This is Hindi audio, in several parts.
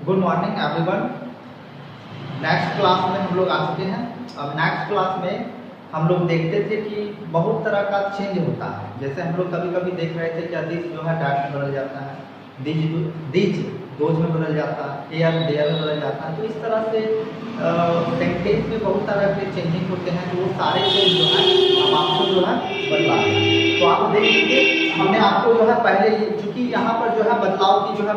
Good morning everyone. Next class में हम लोग आ चुके हैं। अब नेक्स्ट क्लास में हम लोग देखते थे कि बहुत तरह का चेंज होता है। जैसे हम लोग कभी कभी देख रहे थे कि दिस जो है डैट में बदल जाता है, दिज दोज में बदल जाता है, एयर देयर में बदल जाता है। तो इस तरह से सेंटेंस में बहुत तरह के चेंजिंग होते हैं। तो वो सारे चेंज जो है हम आपको जो है बदला है। तो आप देख लीजिए, हमने आपको जो है पहले, चूँकि यहाँ पर जो है बदलाव की जो है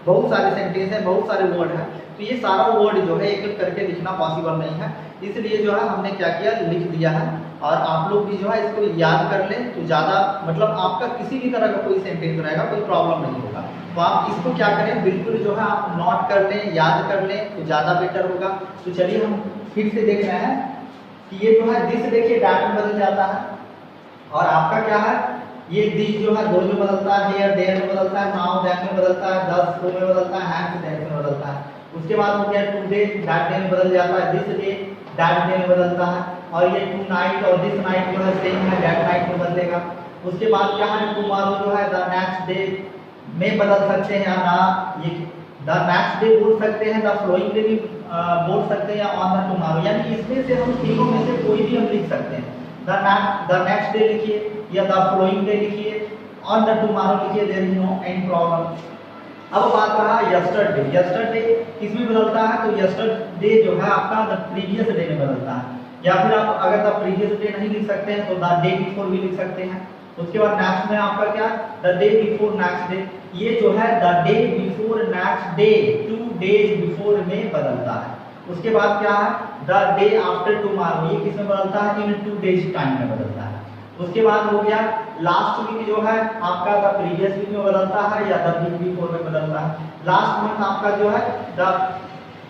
बहुत सारे सेंटेंस हैं, बहुत सारे वर्ड हैं। तो ये सारा वर्ड जो है एक एक करके लिखना पॉसिबल नहीं है, इसलिए जो है हमने क्या किया, लिख दिया है। और आप लोग भी जो है इसको याद कर लें तो ज़्यादा, मतलब आपका किसी भी तरह का कोई सेंटेंस रहेगा, कोई प्रॉब्लम नहीं होगा। तो आप इसको क्या करें, बिल्कुल जो है आप नोट कर लें, याद कर लें तो ज़्यादा बेटर होगा। तो चलिए हम फिर से देख रहे हैं कि ये जो है दिस देखिए डैट में बदल जाता है, और आपका क्या है, ये दिस जो है दोज में बदलता है, हियर देयर में बदलता है, नाउ दैट में बदलता है, दस दो में बदलता है, हैंड्स दैट में बदलता है। उसके बाद हो गया टुडे दैट डे में बदल जाता है, दिस डे दैट डे में बदलता है। और ये टू नाइट और दिस नाइट जो है सेम है, दैट नाइट में बदलेगा। उसके बाद क्या है, टुमारो जो है द नेक्स्ट डे में बदल सकते हैं, या ना ये द नेक्स्ट डे बोल सकते हैं, द फ्लोइंग डे भी बोल सकते हैं, या ऑन द टुमारो। यानी इसमें से हम तीनों में से कोई भी हम लिख सकते हैं। द नेक्स्ट डे लिखिए, या द फ्लोइंग डे लिखिए, ऑन द टुमारो लिखिए, there is no any problem. अब बात रहा यस्टरडे। यस्टरडे किसमें बदलता है, तो यस्टरडे जो है आपका द प्रीवियस डे में बदलता है। या फिर आप अगर द प्रीवियस डे नहीं लिख सकते हैं तो द डे बिफोर भी लिख सकते हैं। उसके बाद नेक्स्ट में आपका क्या, the day before next day. ये जो है the day before next day 2 days before में बदलता है। उसके बाद क्या है, द डे आफ्टर टुमारो, ये किसमें बदलता है, इन 2 डेज टाइम में बदलता है। उसके बाद हो गया लास्ट वीक जो है आपका द प्रीवियस वीक में बदलता है, या द वीक बिफोर में बदलता है। लास्ट मंथ आपका जो है द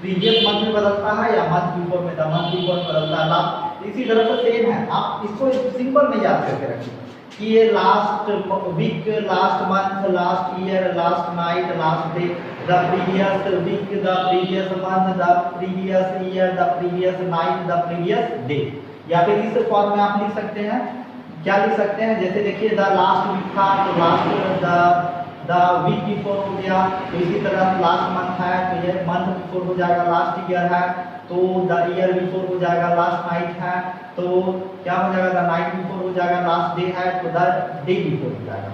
प्रीवियस मंथ में बदलता है, या मंथ बिफोर में द मंथ बिफोर में बदलता है। लास्ट इसी तरह से सेम है, आप इसको सिंपल में याद करके रखिए कि ये last week, last month, last year, last night, last day, the previous week, the previous month, the previous year, the previous night, the previous day. या फिर इस फॉर्म में आप लिख सकते हैं, क्या लिख सकते हैं, जैसे देखिए द लास्ट वीक था तो लास्ट द वीक बिफोर हो गया। तो इसी तरह लास्ट मंथ है तो ये मंथ बिफोर हो जाएगा। लास्ट ईयर है तो द ईयर बिफोर हो जाएगा। लास्ट नाइट है तो क्या हो जाएगा, द नाइट बिफोर हो जाएगा। लास्ट डे है तो द डे बिफोर हो जाएगा।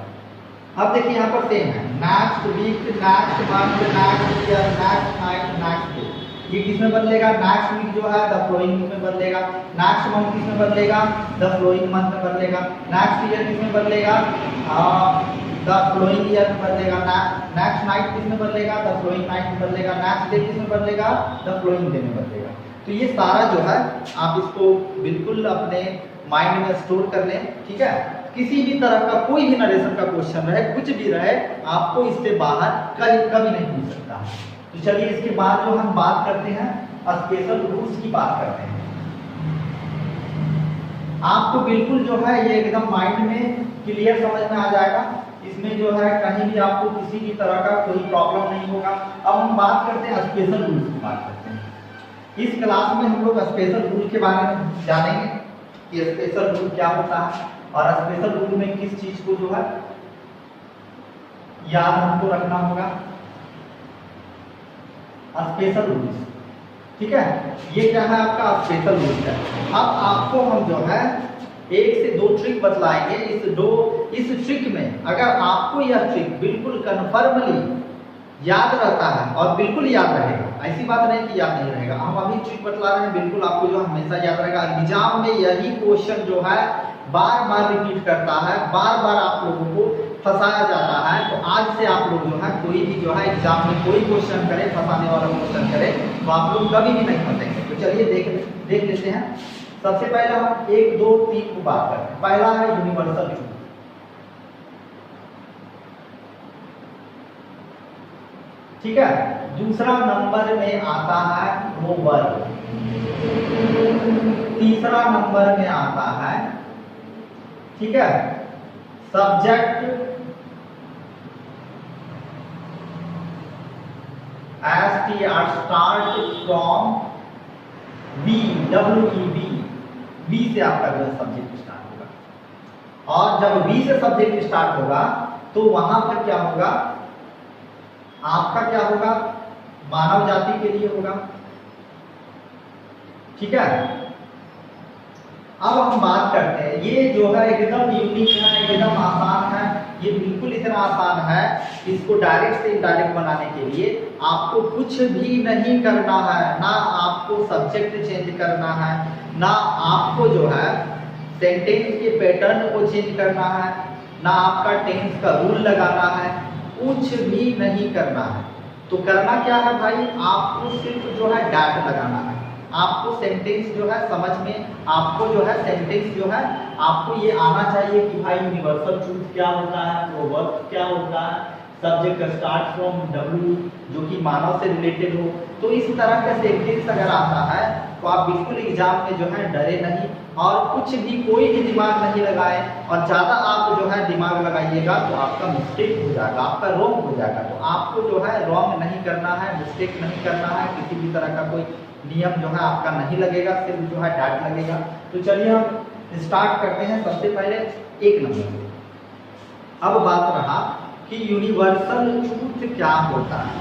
अब देखिए यहाँ पर सेम है, next week, next month, next year, next night, next day. ये किसमें बदलेगा, नेक्स्ट वीक जो है द फ्लोइंग वीक में बदलेगा। नेक्स्ट मंथ किसमें बदलेगा, द फ्लोइंग मंथ में बदलेगा। नेक्स्ट ईयर किसमें बदलेगा, द फ्लोइंग ईयर में बदलेगा। नेक्स्ट नाइट किसमें बदलेगा, द फ्लोइंग नाइट में बदलेगा। नेक्स्ट डे किसमें बदलेगा, द फ्लोइंग डे में बदलेगा। तो ये सारा जो है आप इसको बिल्कुल अपने माइंड में स्टोर कर लें, ठीक है। किसी भी तरह का कोई भी नरेशन का क्वेश्चन रहे, कुछ भी रहे, आपको इससे बाहर कभी नहीं पूछ सकता। तो चलिए इसके बाद जो हम बात करते हैं, स्पेशल रूल्स की बात करते हैं। आपको बिल्कुल जो है ये एकदम माइंड में क्लियर समझ में आ जाएगा। इसमें जो है कहीं भी आपको किसी भी तरह का कोई प्रॉब्लम नहीं होगा। अब हम बात करते हैं स्पेशल रूल्स की बात करते हैं। इस क्लास में हम लोग स्पेशल रूल के बारे में जानेंगे कि स्पेशल रूल क्या होता है, और स्पेशल रूल में किस चीज को जो है याद हमको रखना होगा। स्पेशल रूल्स, ठीक है, ये क्या है आपका स्पेशल रूल्स है। अब आपको हम जो है 1 से 2 ट्रिक बतलाएंगे। इस ट्रिक में अगर आपको यह ट्रिक बिल्कुल कन्फर्मली याद रहता है, और बिल्कुल याद रहेगा, ऐसी बात नहीं कि याद नहीं रहेगा, हम अभी ट्रिक बतला रहे हैं, बिल्कुल आपको जो हमेशा याद रहेगा। एग्जाम में यही क्वेश्चन जो है बार बार रिपीट करता है, बार बार आप लोगों को फंसाया जाता है। तो आज से आप लोग जो है कोई भी जो है एग्जाम में कोई क्वेश्चन करे, फंसाने वाला क्वेश्चन करे, तो आप लोग कभी भी नहीं फंसेंगे। तो चलिए देख लेते हैं। सबसे पहले हम 1, 2, 3 को बात करते हैं। पहला है यूनिवर्सल ट्रूथ, ठीक है। दूसरा नंबर में आता है वो वर्ब। तीसरा नंबर में आता है, ठीक है, subject start from B, WEB, B से आपका जो है सब्जेक्ट स्टार्ट होगा। और जब बी से सब्जेक्ट स्टार्ट होगा तो वहां पर क्या होगा, आपका क्या होगा, मानव जाति के लिए होगा। ठीक है, अब हम बात करते हैं, ये जो है एकदम यूनिक है, एकदम आसान है। ये बिल्कुल इतना आसान है, इसको डायरेक्ट से इनडायरेक्ट बनाने के लिए आपको कुछ भी नहीं करना है, ना आपको सब्जेक्ट चेंज करना है, ना आपको जो है सेंटेंस के पैटर्न को चेंज करना है, ना आपका टेंस का रूल लगाना है, कुछ भी नहीं करना है। तो करना क्या है भाई, आपको सिर्फ जो है डैट लगाना है। आपको सेंटेंस जो है समझ में, आपको जो है सेंटेंस जो है आपको ये आना चाहिए कि भाई यूनिवर्सल ट्रूथ क्या होता है, प्रोवर्ब क्या होता है, सब्जेक्ट स्टार्ट फ्रॉम डब्ल्यू जो कि मानव से रिलेटेड हो। तो इस तरह का सेंटेंस अगर आता है तो आप बिल्कुल एग्जाम में जो है डरे नहीं और कुछ भी कोई भी दिमाग नहीं लगाए, और ज़्यादा आप जो है दिमाग लगाइएगा तो आपका मिस्टेक हो जाएगा, आपका रॉन्ग हो जाएगा। तो आपको जो है रॉन्ग नहीं करना है, मिस्टेक नहीं करना है, किसी भी तरह का कोई नियम जो है आपका नहीं लगेगा, सिर्फ जो है डैट लगेगा। तो चलिए हम स्टार्ट करते हैं। सबसे पहले 1 नंबर। अब बात रहा कि यूनिवर्सल ट्रूथ क्या होता है।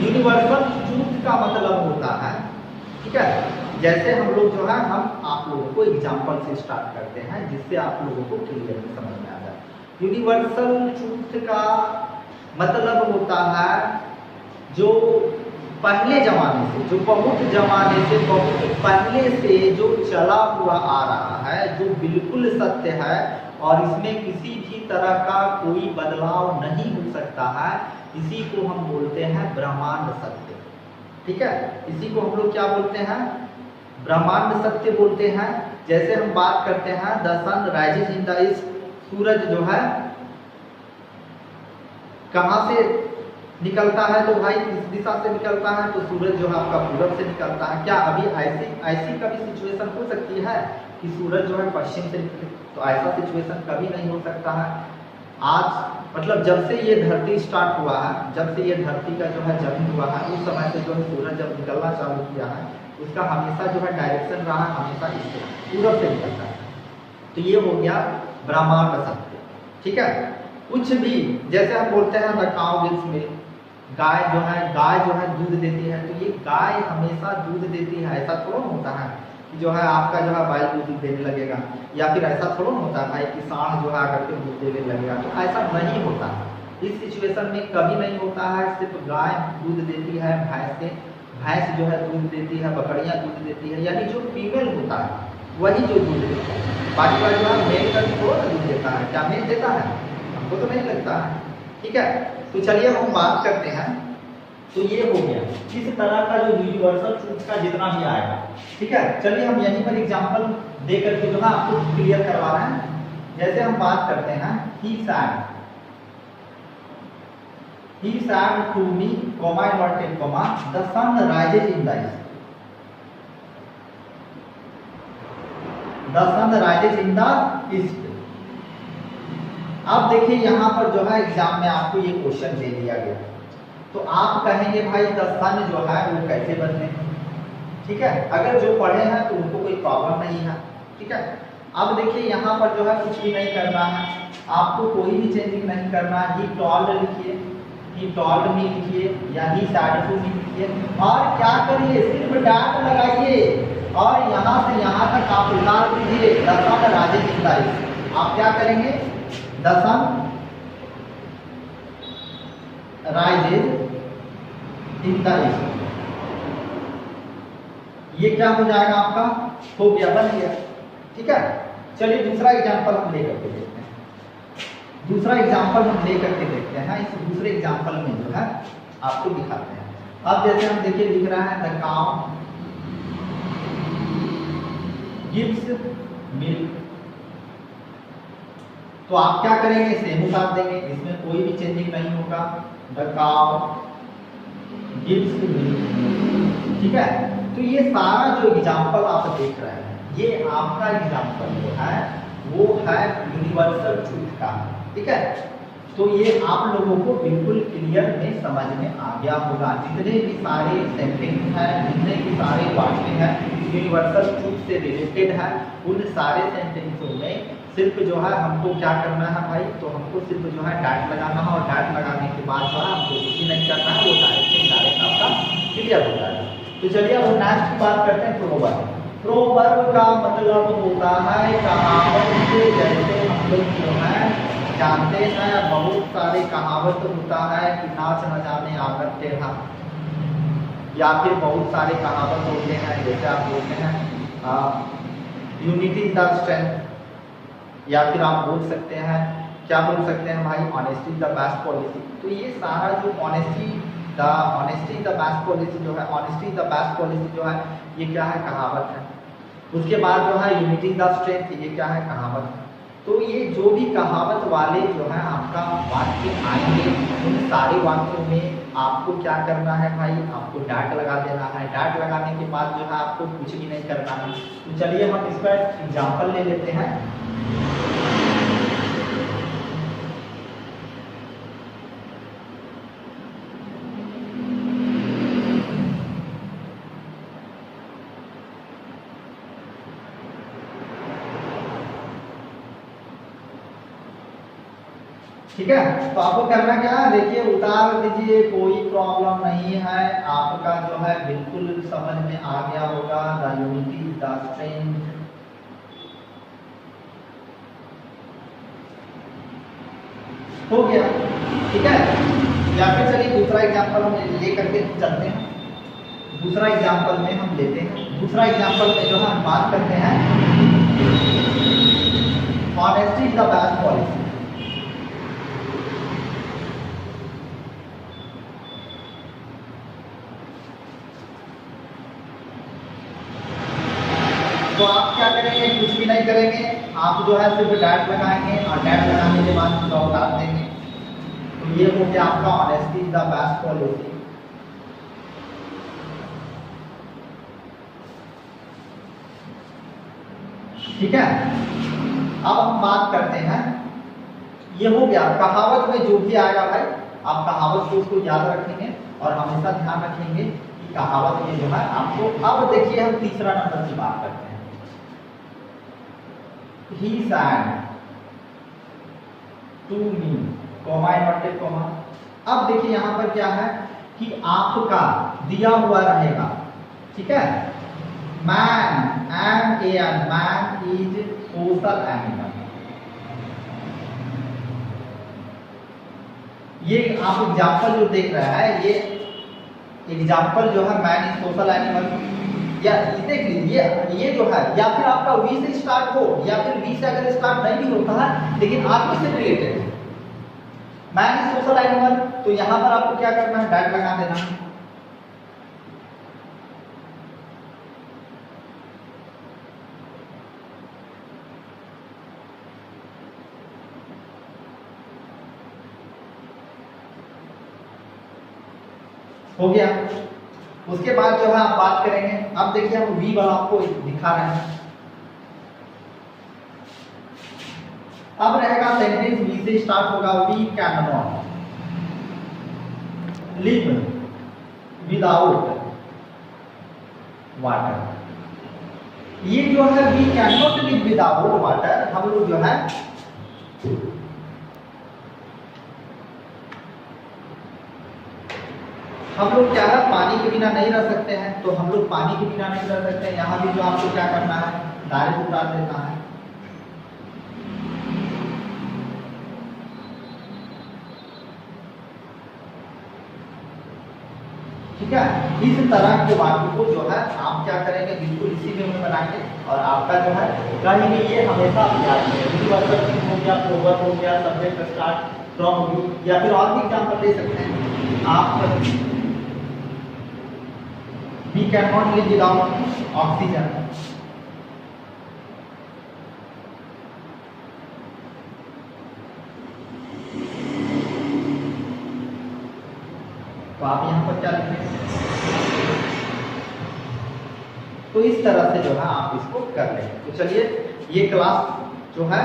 यूनिवर्सल ट्रूथ का मतलब होता है, ठीक है, जैसे हम लोग जो है हम आप लोगों को एग्जाम्पल से स्टार्ट करते हैं जिससे आप लोगों को क्लियर समझ में आ जाए। यूनिवर्सल ट्रूथ का मतलब होता है जो पहले जमाने से, जो बहुत जमाने से, बहुत पहले से जो चला हुआ आ रहा है, जो बिल्कुल सत्य है और इसमें किसी भी तरह का कोई बदलाव नहीं हो सकता है, इसी को हम बोलते हैं ब्रह्मांड सत्य। ठीक है, इसी को हम लोग क्या बोलते हैं, ब्रह्मांड सत्य बोलते हैं। जैसे हम बात करते हैं the sun rises in the east, सूरज जो है कहाँ से निकलता है, तो भाई इस दिशा से निकलता है, तो सूरज जो है आपका पूरब से निकलता है। क्या अभी ऐसी कभी सिचुएशन हो सकती है कि सूरज जो है पश्चिम से निकले? तो ऐसा सिचुएशन कभी नहीं हो सकता है। आज मतलब जब से ये धरती स्टार्ट हुआ है, जब से ये धरती का जो है जन्म हुआ है, उस समय से जो है सूरज जब निकलना चालू किया है, उसका हमेशा जो है डायरेक्शन रहा है हमेशा इससे पूरब से निकलता है। तो ये हो गया ब्रह्मांड सत्य। ठीक है, कुछ भी जैसे हम बोलते हैं द काउ गिव्स मिल्क, गाय जो है दूध देती है, तो ये गाय हमेशा दूध देती है, ऐसा थोड़ा होता है कि जो है आपका जो है बैल दूध देने लगेगा, या फिर ऐसा थोड़ा होता है भाई कि सांड जो है आकर के दूध देने लगेगा, तो ऐसा नहीं होता है। इस सिचुएशन में कभी नहीं होता है। सिर्फ गाय दूध देती है, भैंस जो है दूध देती है, बकरियां दूध देती है, यानी जो फीमेल होता है वही जो दूध देता है। बाकी का जो है मेल का थोड़ा दूध देता है, क्या मेल देता है? हमको तो नहीं लगता है। ठीक है, तो चलिए हम बात करते हैं। तो ये हो गया किस तरह का जो यूनिवर्सल ट्रूथ का जितना भी आएगा। ठीक है, चलिए हम यहीं पर एग्जांपल दे करके जो है आपको क्लियर करवा रहे हैं। जैसे हम बात करते हैं ही said to me, comma inverted comma, the sun rises in the east. The sun rises in the east. अब देखिए यहाँ पर जो है एग्जाम में आपको ये क्वेश्चन दे दिया गया, तो आप कहेंगे भाई द सन जो है वो कैसे बदले। ठीक है, अगर जो पढ़े हैं तो उनको कोई प्रॉब्लम नहीं है। ठीक है, अब देखिए यहाँ पर जो है कुछ भी नहीं करना है, आपको कोई भी चेंजिंग नहीं करना है। ही टॉल्ड लिखिए, ही टॉल्ड मी लिखिए, या ही सैड टू मी लिखिए, और क्या करिए सिर्फ डैट लगाइए और यहाँ से यहाँ तक आप उतार दीजिए the sun rises in the east. आप क्या करेंगे, the sun rises in the east, ये क्या हो जाएगा आपका, हो गया, बन गया। ठीक है, चलिए दूसरा एग्जांपल हम ले करके देखते हैं। दूसरा एग्जांपल हम ले करके देखते हैं। इस दूसरे एग्जांपल में जो है आपको दिखाते हैं। अब जैसे हम देखिए लिख रहा है द काउ गिव्स मिल्क, तो आप क्या करेंगे, सेम उतार देंगे, इसमें कोई भी चेंजिंग नहीं होगा। The cow gives milk. ठीक है, तो ये सारा जो एग्जांपल आप देख रहे हैं, ये आपका एग्जांपल जो है वो है यूनिवर्सल ट्रूथ का। ठीक है, तो ये आप लोगों को बिल्कुल क्लियर में समझ में आ गया होगा। जितने भी सारे सेंटेंस हैं, जितने भी सारे वाक्य हैं यूनिवर्सल ट्रूथ से रिलेटेड है, उन सारे सेंटेंसों में सिर्फ जो है हमको क्या करना है भाई, तो हमको सिर्फ जो है डैट लगाना है और डैट लगाने के बाद जो है हमको कुछ नहीं करना है, वो डायरेक्ट आपका क्लियर हो जाएगा। तो चलिए अब नेक्स्ट की बात करते हैं प्रोवर्ब। प्रोवर्ब का मतलब होता है कहावत से, जैसे हम लोग जो है जानते हैं बहुत सारे कहावत होता है कि नाच न जाने आंगन टेढ़ा, या फिर बहुत सारे कहावत होते हैं जैसे आप बोलते हैं यूनिटी द स्ट्रेंथ, या फिर आप बोल सकते हैं क्या बोल सकते हैं भाई, ऑनेस्टी द बेस्ट पॉलिसी। तो ये सारा जो ऑनेस्टी द बेस्ट पॉलिसी जो है, ऑनेस्टी द बेस्ट पॉलिसी जो है ये क्या है, कहावत है। उसके बाद जो है यूनिटी द स्ट्रेंथ, ये क्या है, कहावत है। तो ये जो भी कहावत वाले जो है आपका वाक्य आएंगे, उन सारे वाक्यों में आपको क्या करना है भाई, आपको डैट लगा देना है। डैट लगाने के बाद जो है आपको कुछ भी नहीं करना है। तो चलिए हम इसका एग्जाम्पल ले लेते हैं। ठीक है, तो आपको करना क्या है, देखिए उतार दीजिए, कोई प्रॉब्लम नहीं है, आपका जो है बिल्कुल समझ में आ गया होगा। द यूनिटी द स्ट्रेंथ, हो गया, ठीक है। या फिर चलिए दूसरा एग्जांपल हम ले करके चलते हैं। दूसरा एग्जांपल में हम लेते हैं, दूसरा एग्जांपल में जो है हम बात करते हैं honesty is the best policy. तो आप क्या करेंगे, कुछ भी नहीं करेंगे, आप जो है सिर्फ डैट लगाएंगे और डैट लगाने के बाद पूरा उतार देंगे। तो ये हो गया आपका honesty is the best policy. ठीक है, अब हम बात करते हैं, ये हो गया कहावत में जो भी आएगा भाई, आप कहावत को उसको याद रखेंगे और हमेशा ध्यान रखेंगे कि कहावत में जो है आपको। अब देखिए हम तीसरा नंबर की बात करते हैं। He said to me, comma inverted comma. अब देखिए यहाँ पर क्या है कि आपका दिया हुआ रहेगा, ठीक है। Man, M-A-N, man is social animal. ये आप एग्जाम्पल जो देख रहे हैं, ये एग्जाम्पल जो है मैन इज सोशल एनिमल, या देख लीजिए ये जो है, या फिर आपका वी से स्टार्ट हो या फिर वी से अगर स्टार्ट नहीं भी होता है, लेकिन आप इससे रिलेटेड है मैन इज सोशल एनिमल, तो यहां पर आपको क्या करना है, डैट लगा देना है। हो गया। उसके बाद जो है आप बात करेंगे, अब देखिए हम वी वाला आपको दिखा रहे हैं। अब रहेगा सेंटेंस वी से स्टार्ट होगा, we can not live without water. ये जो है we can not live without water, हम लोग जो है हम लोग क्या है पानी के बिना नहीं रह सकते हैं, तो हम लोग पानी के बिना नहीं रह सकते हैं। यहाँ भी जो आपको क्या करना है, डायरेक्ट उतार देना है। ठीक है, इस तरह के वाक्य को जो है आप क्या करेंगे, बिल्कुल इसी वे में बनाएंगे और आपका जो है कहीं भी ये हमेशा याद रखेंगे। हो गया, प्रोवर्ब हो गया, सब्जेक्ट स्टार्ट फ्रॉम वी, या फिर और भी एग्जांपल दे सकते हैं आप। We cannot live without oxygen. तो आप यहाँ पर क्या लिखेंगे, तो इस तरह से जो है आप इसको कर लेंगे। तो चलिए ये क्लास जो है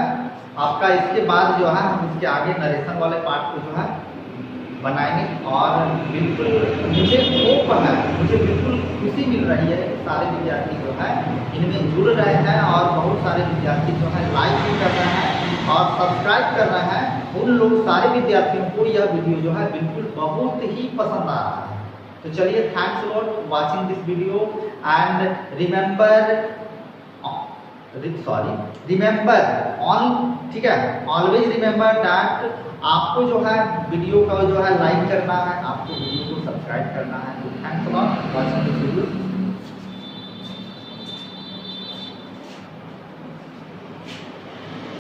आपका इसके बाद जो है हम इसके आगे नरेशन वाले पार्ट को जो है बनाएंगे। और बिल्कुल मुझे होप है, मुझे बिल्कुल खुशी मिल रही है कि सारे विद्यार्थी जो है इनमें जुड़ रहे हैं और बहुत सारे विद्यार्थी जो है लाइक भी कर रहे हैं और सब्सक्राइब कर रहे हैं। उन लोग सारे विद्यार्थियों को यह वीडियो जो है बिल्कुल बहुत ही पसंद आ रहा है। तो चलिए, thanks for watching this video and remember on, ठीक है, ऑलवेज रिमेंबर दैट आपको जो है वीडियो का जो है लाइक करना है, आपको वीडियो को सब्सक्राइब करना है। तो thanks for watching this video.